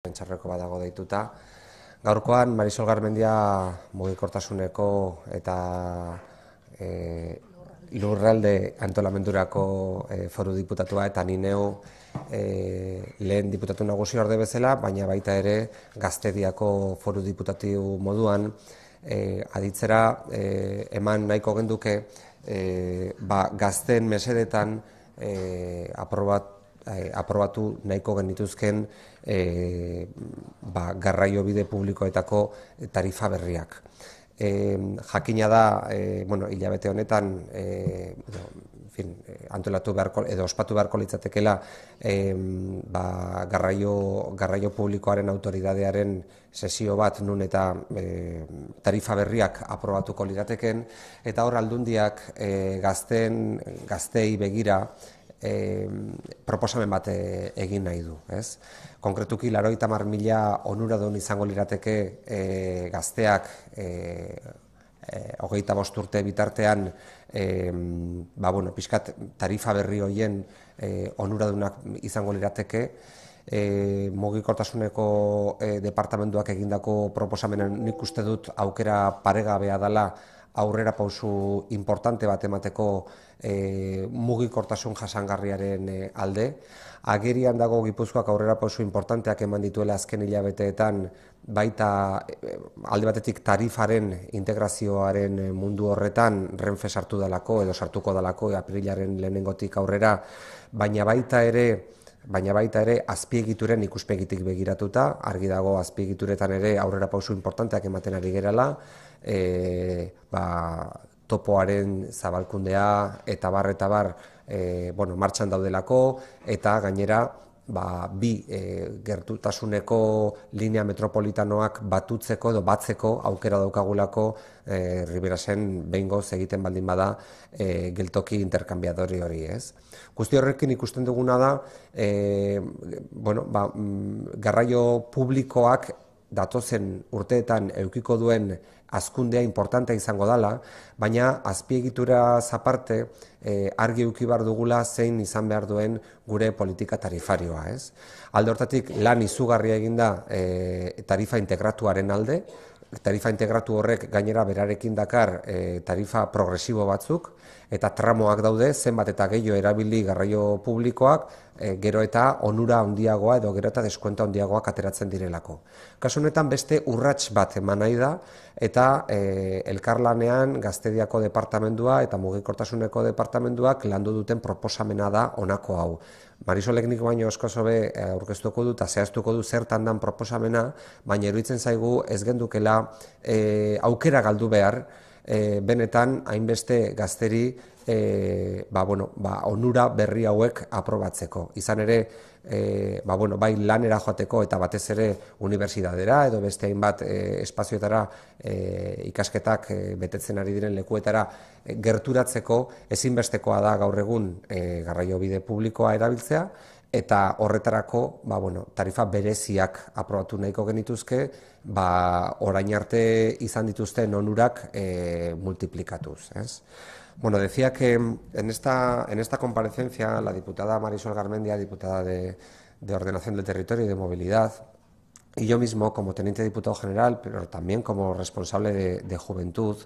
Txarreko badago deituta. Gaurkoan Marisol Garmendia mugikortasuneko eta lurralde antolamendurako foru diputatua eta ni neu lehen diputatu nagusi orde bezala, baina baita ere Gaztediako foru diputatu moduan aditzera eman nahiko genduke gazteen mesedetan aprobatu nahiko genituzken garraio bide publikoetako tarifa berriak. Jakina da, hilabete honetan antolatu beharko edo ospatu beharko litzatekeela garraio publikoaren autoridadearen sesio bat nun eta tarifa berriak aprobatuko lirateken, eta hor aldundiak gazteei begira proposamen bat egin nahi du. Konkretuki, 80.000 onuradun izango lirateke gazteak 25 urte bitartean pixkat tarifa berri horien onuradunak izango lirateke. Mugikortasuneko departamentuak egindako proposamenen nik uste dut aukera paregabea dela aurrera pausu importante bat emateko mugikortasun jasangarriaren alde. Agerian dago Gipuzkoak aurrera pausu importanteak eman dituela azken hilabeteetan, baita alde batetik tarifaren integrazioaren mundu horretan Renfe sartu dalako edo sartuko dalako aprilaren lehenengotik aurrera, baina baita ere azpiegituren ikuspegitik begiratuta, argi dago azpiegituretan ere aurrera pausu importanteak ematen ari gerala, topoaren zabalkundea eta bar martxan daudelako, eta gainera bi gertutasuneko linea metropolitanoak batutzeko edo batzeko aukera daukagulako Riberasen behingoz egiten baldin bada geltoki interkanbiadori hori, ez? Guzti horrekin ikusten duguna da garraio publikoak datozen urteetan edukiko duen hazkundea importantea izango dela, baina azpiegituraz aparte argi eduki behar dugula zein izan behar duen gure politika tarifarioa. Alde hortatik lan izugarria eginda tarifa integratuaren alde, tarifa integratu horrek gainera berarekin dakar tarifa progresibo batzuk, eta tramoak daude zenbat eta gehiago erabili garraio publikoak, gero eta onura handiagoa edo gero eta deskuenta handiagoak ateratzen direlako. Kasu honetan beste urrats bat eman nahi da, eta elkarlanean Gaztediako departamentua eta mugikortasuneko departamentuak landu duten proposamena da honako hau. Marisolek nik baino askoz hobe aurkeztuko du eta zehaztuko du zertan dan proposamena, baina iruditzen zaigu ez gendukela aukera galdu behar benetan hainbeste gazteri onura berri hauek aprobatzeko. Izan ere, bai lanera joateko eta batez ere unibertsitatera edo beste hainbat espazioetara ikasketak betetzen ari diren lekuetara gerturatzeko ezinbestekoa da gaur egun garraio bide publikoa erabiltzea, eta horretarako tarifa bereziak aprobatu nahiko genituzke, orain arte izan dituzten onurak multiplikatuz. Decía que en esta comparecencia la diputada Marisol Garmendia, diputada de Ordenación del Territorio y de Movilidad, y yo mismo como teniente diputado general, pero también como responsable de Juventud,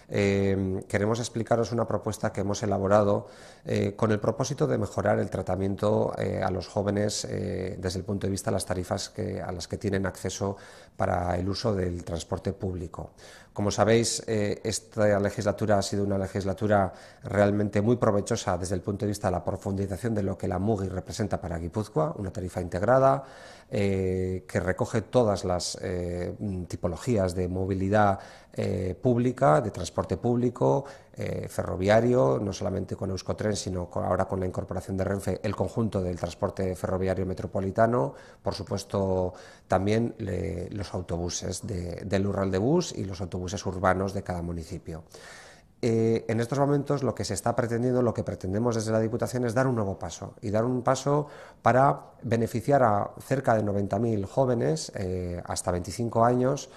queremos explicaros una propuesta que hemos elaborado con el propósito de mejorar el tratamiento a los jóvenes desde el punto de vista de las tarifas a las que tienen acceso para el uso del transporte público. Como sabéis, esta legislatura ha sido una legislatura realmente muy provechosa desde el punto de vista de la profundización de lo que la MUGI representa para Guipúzcoa, una tarifa integrada que recoge todas las tipologías de movilidad pública, de transporte público, ferroviario, no solamente con Euskotren, sino ahora con la incorporación de Renfe, el conjunto del transporte ferroviario metropolitano, por supuesto también los autobuses del Lurraldebus y los autobuses urbanos de cada municipio. En estos momentos lo que se está pretendiendo, lo que pretendemos desde la Diputación es dar un nuevo paso, y dar un paso para beneficiar a cerca de 90.000 jóvenes hasta 25 años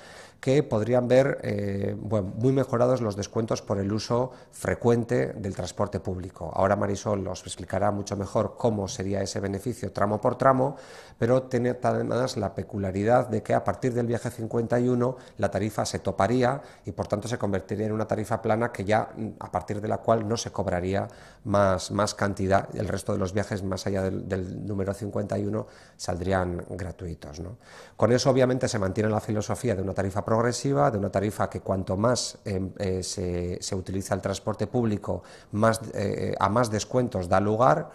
que podrían ver muy mejorados los descuentos por el uso frecuente del transporte público. Ahora Marisol os explicará mucho mejor cómo sería ese beneficio tramo por tramo, pero tiene además la peculiaridad de que a partir del viaje 51 la tarifa se toparía y por tanto se convertiría en una tarifa plana que ya a partir de la cual no se cobraría más cantidad. El resto de los viajes más allá del número 51 saldrían gratuitos, ¿no? Con eso obviamente se mantiene la filosofía de una tarifa progresiva, de una tarifa que cuanto más se utiliza el transporte público, a más descuentos da lugar.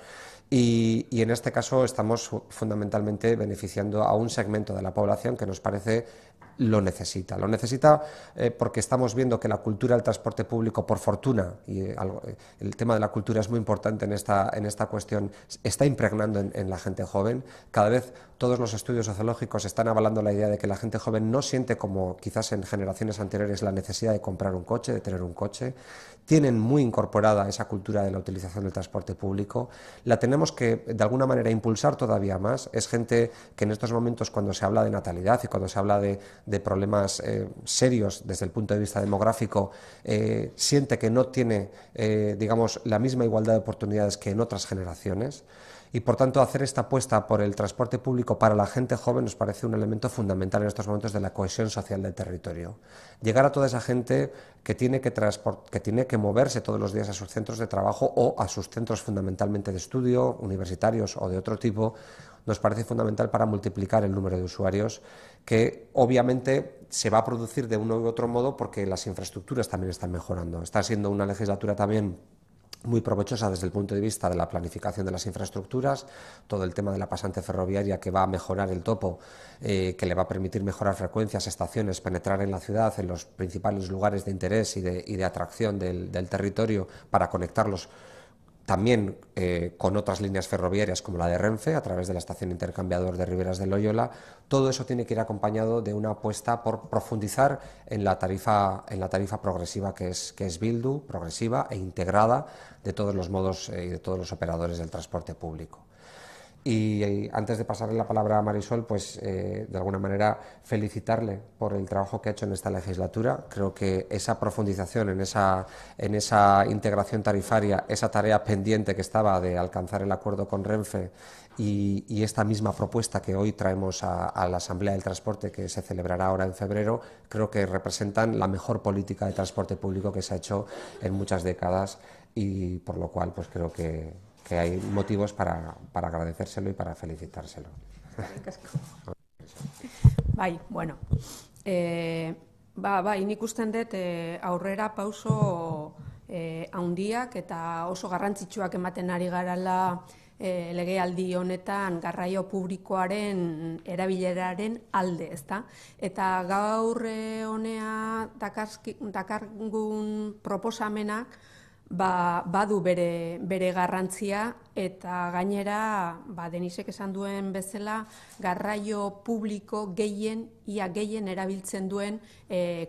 Y en este caso estamos fundamentalmente beneficiando a un segmento de la población que nos parece lo necesita. Lo necesita porque estamos viendo que la cultura del transporte público, por fortuna, y el tema de la cultura es muy importante en esta cuestión, está impregnando en la gente joven. Cada vez todos los estudios sociológicos están avalando la idea de que la gente joven no siente, como quizás en generaciones anteriores, la necesidad de comprar un coche, de tener un coche. Tienen muy incorporada esa cultura de la utilización del transporte público. La tenemos que, de alguna manera, impulsar todavía más. Es gente que en estos momentos, cuando se habla de natalidad y cuando se habla de problemas serios desde el punto de vista demográfico, siente que no tiene, digamos, la misma igualdad de oportunidades que en otras generaciones. Y, por tanto, hacer esta apuesta por el transporte público para la gente joven nos parece un elemento fundamental en estos momentos de la cohesión social del territorio. Llegar a toda esa gente que tiene que moverse todos los días a sus centros de trabajo o a sus centros fundamentalmente de estudio, universitarios o de otro tipo, nos parece fundamental para multiplicar el número de usuarios, que obviamente se va a producir de uno u otro modo porque las infraestructuras también están mejorando. Está siendo una legislatura también muy provechosa desde el punto de vista de la planificación de las infraestructuras, todo el tema de la pasante ferroviaria que va a mejorar el topo, que le va a permitir mejorar frecuencias, estaciones, penetrar en la ciudad, en los principales lugares de interés y de atracción del territorio para conectarlos también con otras líneas ferroviarias como la de Renfe, a través de la estación intercambiador de Riberas de Loyola. Todo eso tiene que ir acompañado de una apuesta por profundizar en la tarifa progresiva que es Bildu, progresiva e integrada de todos los modos y de todos los operadores del transporte público. Y antes de pasarle la palabra a Marisol, pues de alguna manera felicitarle por el trabajo que ha hecho en esta legislatura. Creo que esa profundización en esa integración tarifaria, esa tarea pendiente que estaba de alcanzar el acuerdo con Renfe y esta misma propuesta que hoy traemos a la Asamblea del Transporte, que se celebrará ahora en febrero, creo que representan la mejor política de transporte público que se ha hecho en muchas décadas y por lo cual pues creo que hay motivos para agradecérselo y para felicitárselo. Bai, bueno, bai, nik usten dut aurrera pauso handiak eta oso garrantzitsuak ematen ari garala legealdi honetan garraio publikoaren erabileraren alde, ezta? Eta gaur honea dakargun proposamenak badu bere garrantzia eta gainera Denisek esan duen bezala garraio publiko ia gehien erabiltzen duen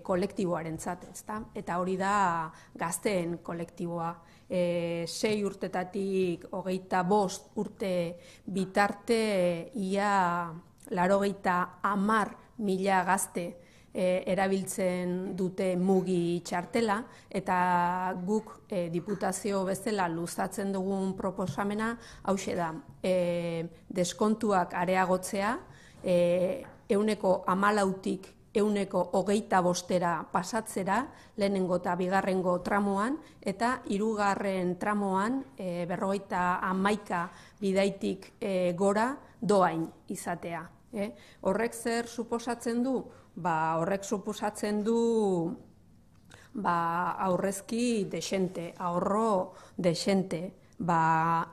kolektiboarentzat, ezta? Eta hori da gazteen kolektiboa. 6 urtetatik 25 urte bitarte ia 90.000 gazte erabiltzen dute mugi txartela eta guk diputazio bezala luzatzen dugun proposamena hauxe da, deskontuak areagotzea, 14%tik 25%ra pasatzera lehenengo eta bigarrengo tramoan eta hirugarren tramoan 51 bidaitik gora doain izatea. Horrek zer suposatzen du? Horrek suposatzen du aurrezki desente, ahorro desente,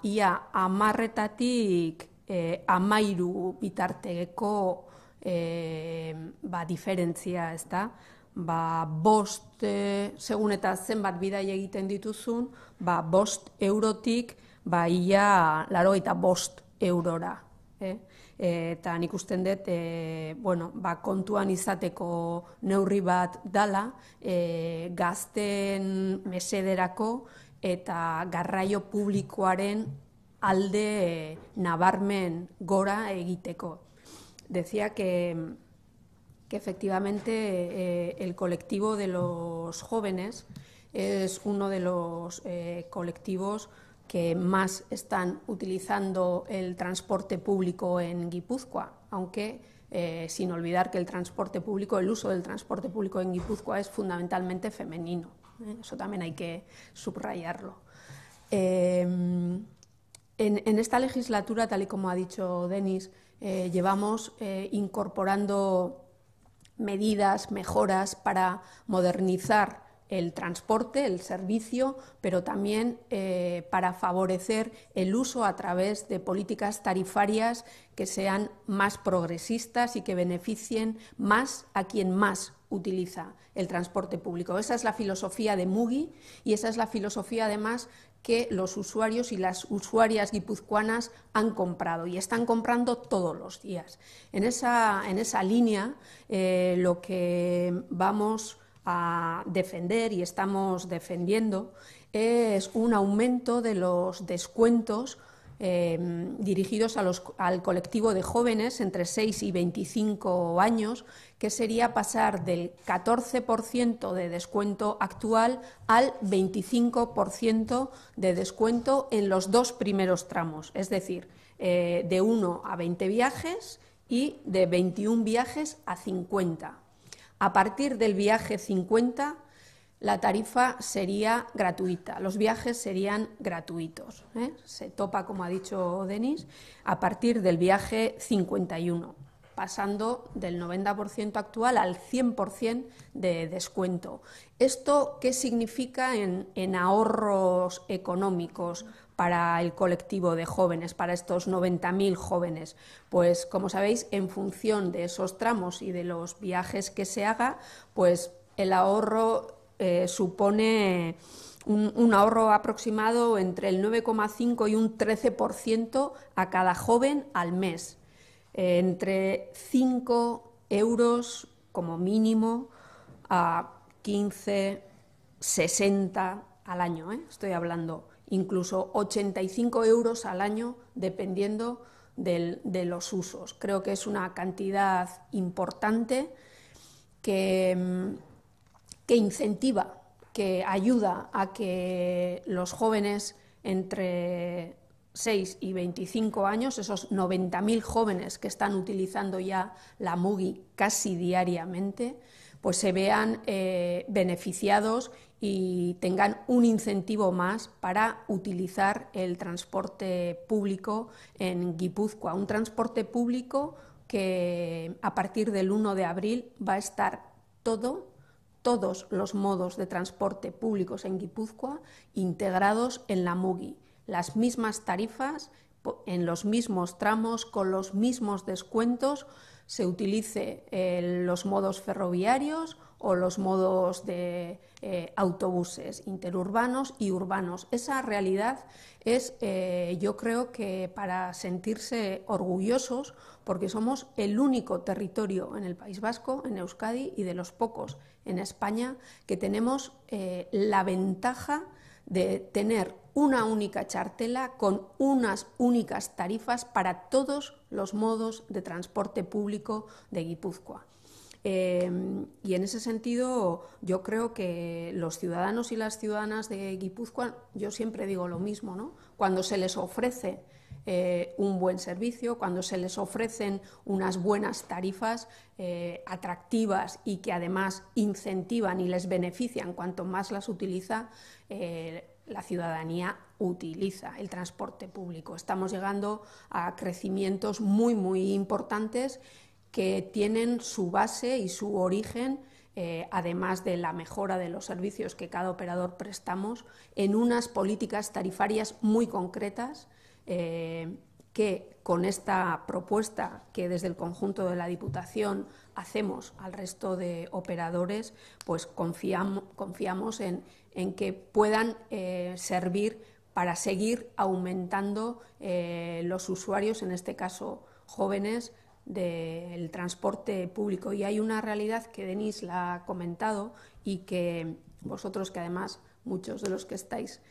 ia 10-tatik 13 bitarteko diferentzia, ez da? 5, segun eta zenbat bidai egiten dituzun, 5 eurotik ia 85 eurora. Eta nik usten dut, kontuan izateko neurri bat dala, gazten mesederako eta garraio publikoaren alde nabarmen gora egiteko. Decía que que efectivamente el colectivo de los jóvenes es uno de los colectivos que más están utilizando el transporte público en Guipúzcoa, aunque sin olvidar que el transporte público, el uso del transporte público en Guipúzcoa es fundamentalmente femenino. Eso también hay que subrayarlo. En esta legislatura, tal y como ha dicho Denis, llevamos incorporando medidas, mejoras para modernizar el transporte, el servicio, pero también para favorecer el uso a través de políticas tarifarias que sean más progresistas y que beneficien más a quien más utiliza el transporte público. Esa es la filosofía de Mugi y esa es la filosofía, además, que los usuarios y las usuarias guipuzcoanas han comprado y están comprando todos los días. En esa línea, lo que vamos a defender y estamos defendiendo es un aumento de los descuentos dirigidos al colectivo de jóvenes entre 6 y 25 años, que sería pasar del 14% de descuento actual al 25% de descuento en los 2 primeros tramos, es decir, de 1 a 20 viajes y de 21 viajes a 50. A partir del viaje 50, la tarifa sería gratuita, los viajes serían gratuitos. Se topa, como ha dicho Denis, a partir del viaje 51, pasando del 90% actual al 100% de descuento. ¿Esto qué significa en ahorros económicos para el colectivo de jóvenes, para estos 90.000 jóvenes? Pues, como sabéis, en función de esos tramos y de los viajes que se haga, pues el ahorro supone un ahorro aproximado entre el 9,5 y un 13% a cada joven al mes, entre 5 euros como mínimo a 15, 60 al año, estoy hablando, incluso 85 euros al año dependiendo de los usos. Creo que es una cantidad importante que incentiva, que ayuda a que los jóvenes entre 6 y 25 años, esos 90.000 jóvenes que están utilizando ya la Mugi casi diariamente, pues se vean beneficiados y tengan un incentivo más para utilizar el transporte público en Guipúzcoa. Un transporte público que a partir del 1 de abril va a estar todos los modos de transporte públicos en Guipúzcoa integrados en la Mugi. Las mismas tarifas, en los mismos tramos, con los mismos descuentos, se utilice los modos ferroviarios o los modos de autobuses interurbanos y urbanos. Esa realidad es, yo creo que para sentirse orgullosos, porque somos el único territorio en el País Vasco, en Euskadi, y de los pocos en España, que tenemos la ventaja de tener una única chartela con unas únicas tarifas para todos los modos de transporte público de Guipúzcoa. Y en ese sentido, yo creo que los ciudadanos y las ciudadanas de Guipúzcoa, yo siempre digo lo mismo, ¿no? Cuando se les ofrece un buen servicio, cuando se les ofrecen unas buenas tarifas atractivas y que además incentivan y les benefician cuanto más las utiliza, la ciudadanía utiliza el transporte público. Estamos llegando a crecimientos muy importantes que tienen su base y su origen, además de la mejora de los servicios que cada operador prestamos, en unas políticas tarifarias muy concretas que con esta propuesta que desde el conjunto de la Diputación hacemos al resto de operadores, pues confiamos en que puedan servir para seguir aumentando los usuarios, en este caso jóvenes, del transporte público. Y hay una realidad que Denis la ha comentado y que vosotros, que además muchos de los que estáis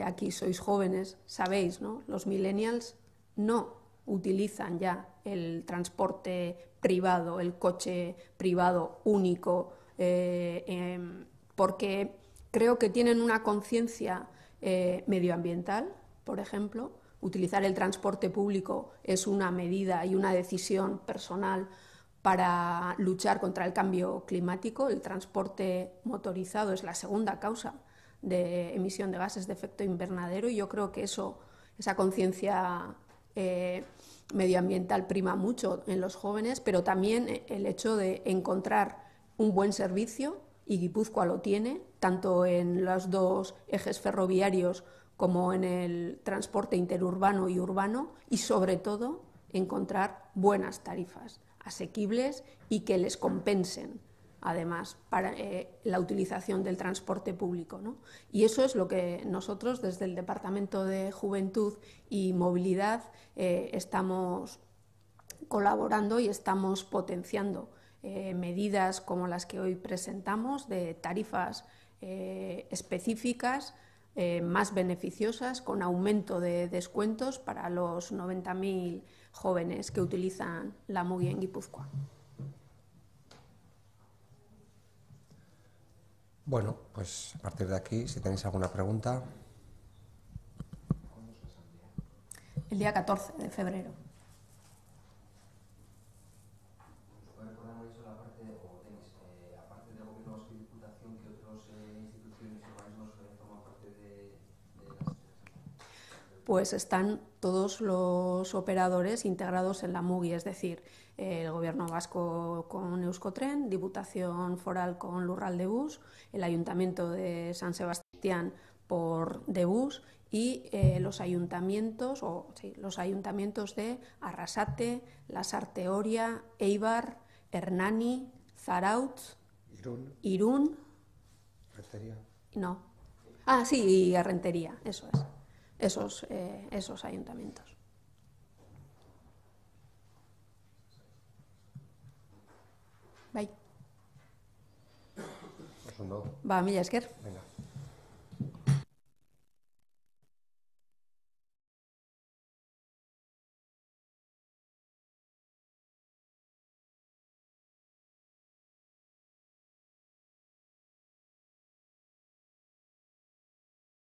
aquí sois jóvenes, sabéis, ¿no? Los millennials no utilizan ya el transporte privado, el coche privado único, porque creo que tienen una conciencia medioambiental, por ejemplo. Utilizar el transporte público es una medida y una decisión personal para luchar contra el cambio climático. El transporte motorizado es la segunda causa de emisión de gases de efecto invernadero y yo creo que esa conciencia medioambiental prima mucho en los jóvenes, pero también el hecho de encontrar un buen servicio, y Guipúzcoa lo tiene, tanto en los dos ejes ferroviarios como en el transporte interurbano y urbano, y sobre todo encontrar buenas tarifas asequibles y que les compensen además para la utilización del transporte público, ¿no? Y eso es lo que nosotros desde el Departamento de Juventud y Movilidad estamos colaborando y estamos potenciando medidas como las que hoy presentamos de tarifas específicas más beneficiosas, con aumento de descuentos para los 90.000 jóvenes que utilizan la MUGI en Guipúzcoa. Bueno, pues a partir de aquí, si tenéis alguna pregunta. El día 14 de febrero. Pues están todos los operadores integrados en la MUGI, es decir, el Gobierno vasco con Euskotren, Diputación Foral con Lurraldebus, el Ayuntamiento de San Sebastián por Debus y los ayuntamientos de Arrasate, Lasarte Oria, Eibar, Hernani, Zarautz, Irún, Rentería. No. Ah, sí, y Rentería, eso es. Esos ayuntamientos. Bai. Oso ondo. Mila esker. Venga.